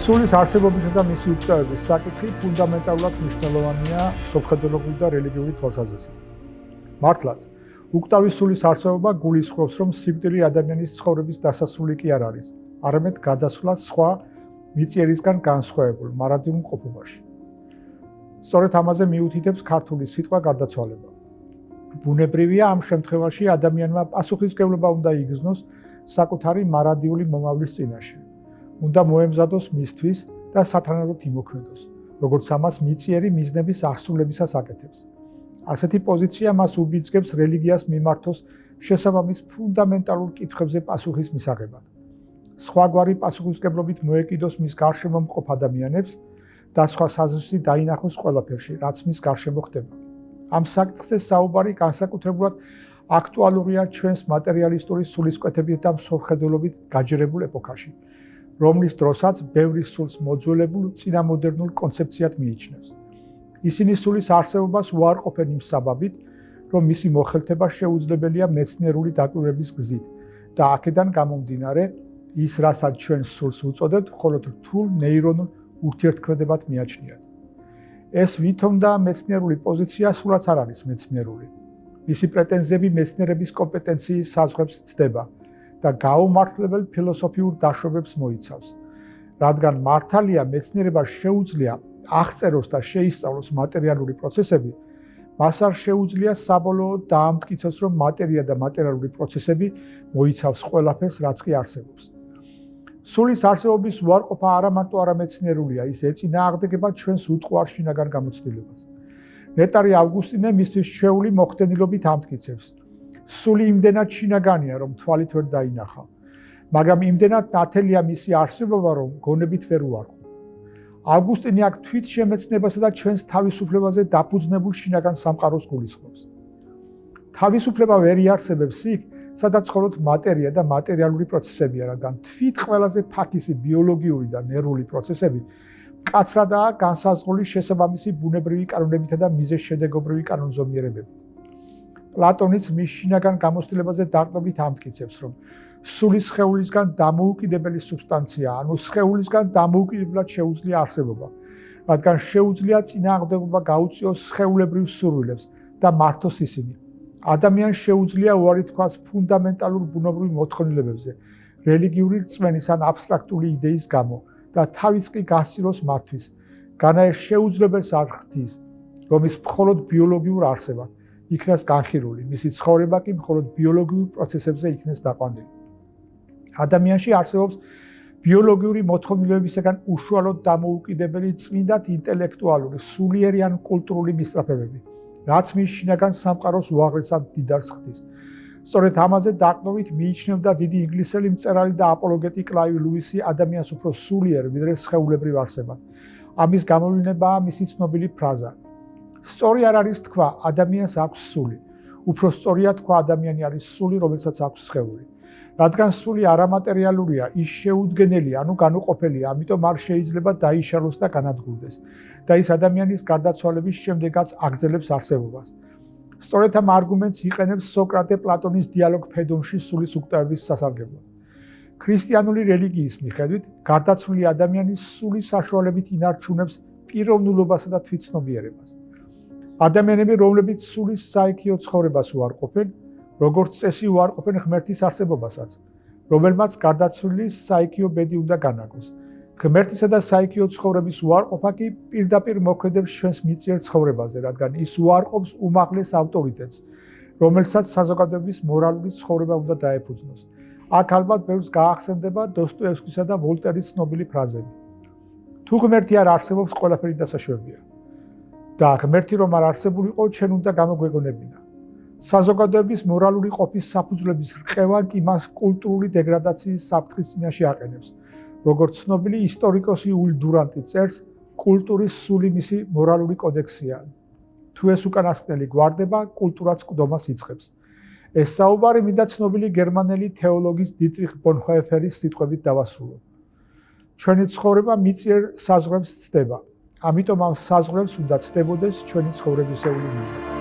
სულის არსებობისა და მისი უკრავების საკითხი ფუნდამენტალურად მნიშვნელოვანია სოფხედელობრივი და რელიგიური თვალსაზრისით. მართლაც, უკრავის სულის არსებობა გულისხმობს, რომ სიკვდილი ადამიანის ცხოვრების დასასრული კი არ არის, არამედ გადასვლა სხვა მიწიერისგან განსხვავებულ მარადიულ მყოფობაში. სწორედ ამაზე მიუთითებს ქართული სიტყვა გარდაცვალება. ბუნებრივია ამ შემთხვევაში ადამიანმა პასუხისმგებლობა უნდა იგრძნოს საკუთარი მარადიული მომავლის წინაშე. უნდა მოემზადოს მისთვის და სათანადოდ იმოქმედოს, როგორც ამას მიწიერი მიზნების აღსრულებისას აკეთებს. ასეთი პოზიცია მას უბიძგებს რელიგიას მიმართოს შესაბამის ფუნდამენტალურ კითხვებზე პასუხის მისაღებად. სხვაგვარი პასუხისმგებლობით მოეკიდოს მის გარშემო მყოფ ადამიანებს და სხვა საზრისი დაინახოს ყველაფერში, რაც მის გარშემო ხდება. ამ საკითხზე საუბარი განსაკუთრებულად აქტუალურია ჩვენს მატერიალისტური სულისკვეთებით და მსოფლმხედველობით გაჯერებულ ეპოქაში, რომლის დროსაც ბევრი სულს მოძველებულ წინამოდერნულ კონცეფციად მიიჩნევს. ისინი სულის არსებობას უარყოფენ იმ საბაბით, რომ მისი მოხელთება შეუძლებელია მეცნიერული დაკვირვების გზით და აქედან გამომდინარე, ის რასაც ჩვენ სულს უწოდებთ, მხოლოდ რთულ ნეირონულ ურთიერთქმედებად მიაჩნიათ. ეს ვითომ და მეცნიერული პოზიცია სულაც არ არის მეცნიერული. მისი პრეტენზიები მეცნიერების კომპეტენციის საზღვრებს ცდება და გაუმართლებელ ფილოსოფიურ დაშვებებს მოიცავს. რადგან მართალია მეცნიერებას შეუძლია აღწეროს და შეისწავლოს მატერიალური პროცესები, მას არ შეუძლია საბოლოოდ დაამტკიცოს, რომ მატერია და მატერიალური პროცესები მოიცავს ყველაფერს, რაც კი არსებობს. სულის არსებობის უარყოფა არა მარტო არამეცნიერულია, ის ეწინააღმდეგება ჩვენს უტყუარ შინაგან გამოცდილებას. ნეტარი ავგუსტინე მისთვის ჩვეული მოხდენილობით ამტკიცებს. სული იმდენად შინაგანია, რომ თვალით ვერ დაინახა, მაგრამ იმდენად ნათელია მისი არსებობა, რომ გონებით ვერ უარყო. ავგუსტინე აქ თვით შემეცნებასა და ჩვენს თავისუფლებაზე დაფუძნებულ შინაგან სამყაროს გულისხმობს. თავისუფლება ვერ იარსებებს იქ, სადაც მხოლოდ მატერია და მატერიალური პროცესებია, რადგან თვით ყველაზე ფაქისი ბიოლოგიური და ნერვული პროცესები მკაცრადაა განსაზღვრული შესაბამისი ბუნებრივი კანონებითა და მიზეზშედეგობრივი კანონზომიერებებით. პლატონიც მის შინაგან გამოცდილებაზე დაყრდნობით ამტკიცებს, რომ სული სხეულისგან დამოუკიდებელი სუბსტანცია, ანუ სხეულისგან დამოუკიდებლად შეუძლია არსებობა, რადგან შეუძლია წინააღმდეგობა გაუწიოს სხეულებრივ სურვილებს და მართოს ისინი. ადამიანს შეუძლია უარი თქვას ფუნდამენტალურ ბუნებრივ მოთხოვნილებებზე, რელიგიური რწმენის ან აბსტრაქტული იდეის გამო და თავის კი გასცილოს მათთვის. განაერ შეუძლებელს არ ხდის, რომ ის მხოლოდ ბიოლოგიურ არსებად იქნას განხილული, მისი ცხოვრება კი მხოლოდ ბიოლოგიურ პროცესებზე იქნეს დაყვანილი. ადამიანში არსებობს ბიოლოგიური მოთხოვნილებებისაგან უშუალოდ დამოუკიდებელი წმინდად ინტელექტუალური, სულიერი ან კულტურული მისწრაფებები, რაც მის შინაგან სამყაროს უაღრესად დიდარს ხდის. სწორედ ამაზე დაყრდნობით მიიჩნევდა დიდი ინგლისელი მწერალი და აპოლოგეტი კლაივ ლუისი ადამიანს უფრო სულიერ, ვიდრე სხეულებრივ არსებად. ამის გამოვლინებაა მისი ცნობილი ფრაზა: სწორი არ არის თქვა, ადამიანს აქვს სული. უფრო სწორია თქვა, ადამიანი არის სული, რომელსაც აქვს სხეული. რადგან სული არამატერიალურია, ის შეუდგენელია, ანუ განუყოფელია, ამიტომ არ შეიძლება დაიშალოს და განადგურდეს და ის ადამიანის გარდაცვალების შემდეგაც აგრძელებს არსებობას. სწორედ ამ არგუმენტს იყენებს სოკრატე პლატონის დიალოგ ფედონში სულის უკტავების სასარგებლოდ. ქრისტიანული რელიგიის მიხედვით, გარდაცვლილი ადამიანის სულის საშუალებით ინარჩუნებს პიროვნულობასა და თვითცნობიერებას. ადამიანები, რომლებიც სულის საიქიო ცხოვრებას უარყოფენ, როგორც წესი უარყოფენ ღმერთის არსებობასაც, რომელმაც გარდაცვლილის საიქიო ბედი უნდა განაგოს. ღმერთისა და საიქიო ცხოვრების უარყოფა კი პირდაპირ მოქმედებს ჩვენს მიწიერ ცხოვრებაზე, რადგან ის უარყოფს უმაღლეს ავტორიტეტს, რომელსაც საზოგადოების მორალური ცხოვრება უნდა დაეფუძნოს. აქ ალბათ ბევრს გაახსენდება დოსტოევსკისა და ვოლტერის ცნობილი ფრაზები. თუ ღმერთი არ არსებობს, ყველაფერი დასაშვებია. და ღმერთი რომ არ არსებულიყო, ჩვენ უნდა გამოგვეგონებინა. საზოგადოების მორალური ყოფის საფუძვლების რყევა კი მას კულტურული დეგრადაციის საფრთხის წინაშე აყენებს. როგორც ცნობილი ისტორიკოსი ულ დურანტი წერს, კულტურის სული მისი მორალური კოდექსია. თუ ეს უკანასკნელი გვარდება, კულტურაც ყდომას იწყებს. ეს საუბარი მინდა ცნობილი გერმანელი თეოლოგის დიტრიხ ბონჰოეფერის სიტყვებით დავასრულო. ჩვენი ცხოვრება მიწიერ საზღვრებს ცდება. ამიტომ ამ საზღვრებს უნდა ცდებოდეს ჩვენი ცხოვრებისეული მიზნები.